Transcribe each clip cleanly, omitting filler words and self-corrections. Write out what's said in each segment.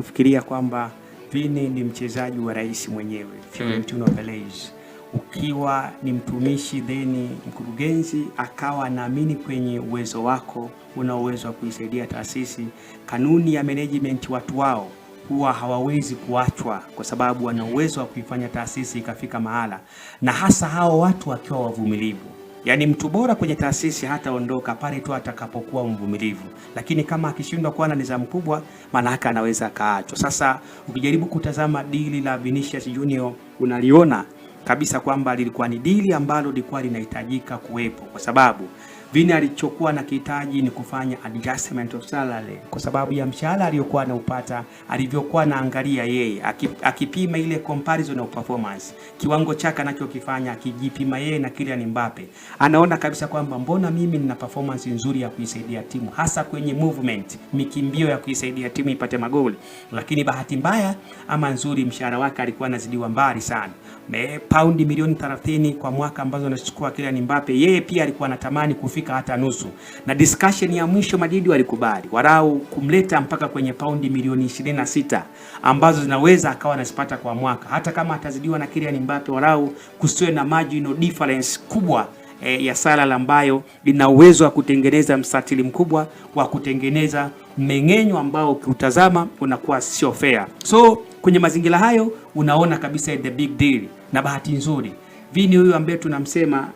kufikiria kwamba Vini ni mchezaji wa rais mwenyewe, Florentino Perez. Ukiwa ni mtumishi then mkurugenzi akawa anaamini kwenye uwezo wako, una uwezo wa kuisaidia taasisi, kanuni ya management watu wao huwa hawawezi kuachwa kwa sababu wana uwezo wa kuifanya taasisi ikafika mahala, na hasa hao watu wakiwa wavumilivu. Yaani mtu bora kwenye taasisi hataondoka pale tu atakapokuwa mvumilivu, lakini kama akishindwa kuwa na nidhamu kubwa, maana yake anaweza akaachwa. Sasa ukijaribu kutazama dili la Vinicius Junior unaliona kabisa kwamba lilikuwa ni dili ambalo lilikuwa linahitajika kuwepo, kwa sababu Vini alichokuwa na kihitaji ni kufanya adjustment of salary kwa sababu ya mshahara aliyokuwa anaupata, alivyokuwa naangalia yeye akipima ile comparison of performance, kiwango chake anachokifanya akijipima yeye na Kylian Mbappe, anaona kabisa kwamba mbona mimi nina performance nzuri ya kuisaidia timu hasa kwenye movement, mikimbio ya kuisaidia timu ipate magoli, lakini bahati mbaya ama nzuri mshahara wake alikuwa anazidiwa mbali sana. Paundi milioni 30 kwa mwaka ambazo anachukua Kylian Mbappe, yeye pia alikuwa anatamani kufika hata nusu, na discussion ya mwisho Madrid walikubali warau kumleta mpaka kwenye paundi milioni 26 ambazo zinaweza akawa anazipata kwa mwaka, hata kama atazidiwa na Kylian Mbappe, warau kusiwe na marginal difference kubwa ya salary ambayo ina uwezo wa kutengeneza msatili mkubwa wa kutengeneza mmeng'enyo ambao ukiutazama unakuwa sio fair. So kwenye mazingira hayo unaona kabisa the big deal, na bahati nzuri Vini huyu ambaye tunamsema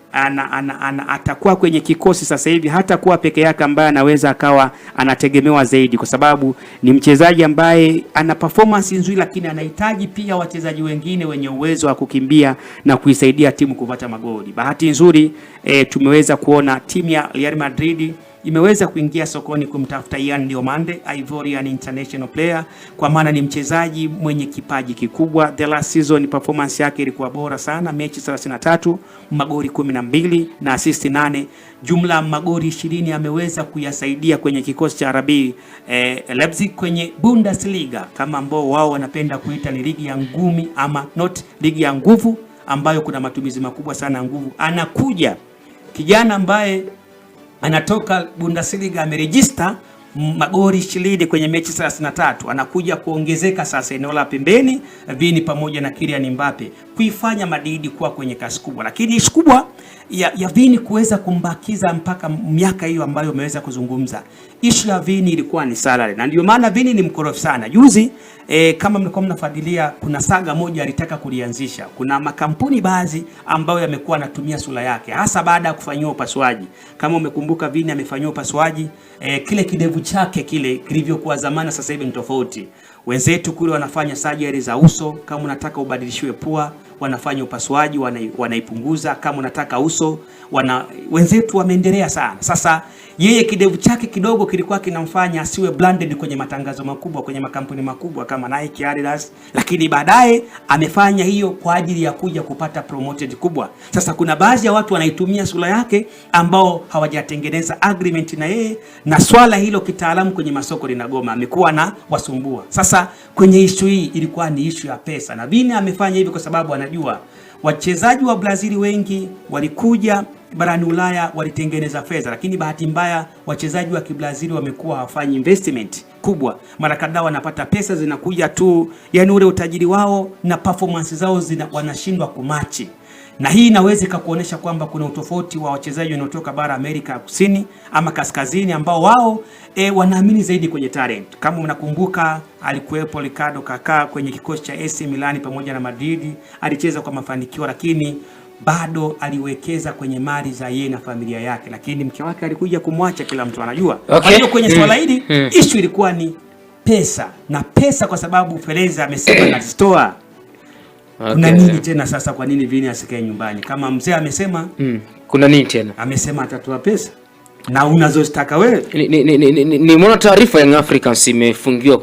atakuwa kwenye kikosi sasa hivi, hata kuwa peke yake ambaye anaweza akawa anategemewa zaidi, kwa sababu ni mchezaji ambaye ana performance nzuri, lakini anahitaji pia wachezaji wengine wenye uwezo wa kukimbia na kuisaidia timu kupata magoli. Bahati nzuri tumeweza kuona timu ya Real Madrid imeweza kuingia sokoni kumtafuta Ian Diomande, Ivorian international player, kwa maana ni mchezaji mwenye kipaji kikubwa. The last season performance yake ilikuwa bora sana, mechi 33, magoli 12 na assist 8, jumla magoli 20 ameweza kuyasaidia kwenye kikosi cha RB Leipzig kwenye Bundesliga, kama ambao wao wanapenda kuita ni ligi ya ngumi ama not ligi ya nguvu, ambayo kuna matumizi makubwa sana ya nguvu. Anakuja kijana ambaye anatoka Bundesliga, ameregister magoli 20 kwenye mechi 33, anakuja kuongezeka sasa eneo la pembeni Vini pamoja na Kylian Mbappe kuifanya Madrid kuwa kwenye kasi kubwa. Lakini ishi kubwa ya Vini kuweza kumbakiza mpaka miaka hiyo ambayo umeweza kuzungumza, issue ya Vini ilikuwa ni salary, na ndio maana Vini ni mkorofi sana. Juzi kama mlikuwa mnafuatilia, kuna saga moja alitaka kulianzisha. Kuna makampuni baadhi ambayo yamekuwa yanatumia sura yake hasa baada ya kufanywa upasuaji. Kama umekumbuka, Vini amefanywa upasuaji, kile kidevu chake kile kilivyokuwa zamani sasa hivi ni tofauti. Wenzetu kule wanafanya surgery za uso, kama unataka ubadilishiwe pua wanafanya upasuaji, wanaipunguza. Kama unataka uso wenzetu wameendelea sana. Sasa yeye kidevu chake kidogo kilikuwa kinamfanya asiwe branded kwenye matangazo makubwa, kwenye makampuni makubwa kama Nike, Adidas, lakini baadaye amefanya hiyo kwa ajili ya kuja kupata promoted kubwa. Sasa kuna baadhi ya watu wanaitumia sura yake ambao hawajatengeneza agreement na yeye, na swala hilo kitaalamu kwenye masoko linagoma, amekuwa na wasumbua. Sasa kwenye issue hii ilikuwa ni issue ya pesa, na Vini amefanya hivi kwa sababu anajua wachezaji wa Brazil wengi walikuja barani Ulaya walitengeneza fedha, lakini bahati mbaya wachezaji wa Kibrazil wamekuwa hawafanyi investment kubwa. Mara kadhaa wanapata pesa zinakuja tu, yani ule utajiri wao na performance zao wanashindwa kumachi. Na hii inaweza kukuonesha kwamba kuna utofauti wa wachezaji wanaotoka bara Amerika Kusini ama Kaskazini ambao wao wanaamini zaidi kwenye talent. Kama unakumbuka, alikuwepo Ricardo Kaká kwenye kikosi cha AC Milan pamoja na Madrid, alicheza kwa mafanikio, lakini bado aliwekeza kwenye mali za yeye na familia yake, lakini mke wake alikuja kumwacha, kila mtu anajua. Kwa hiyo kwenye swala hili issue ilikuwa ni pesa, na pesa kwa sababu Perez amesema na store. Kuna nini tena sasa? Kwa nini Vini asikae nyumbani? Kama mzee amesema kuna nini tena? Amesema atatoa pesa na unazozitaka wewe. Nimeona taarifa ya Young Africans imefungiwa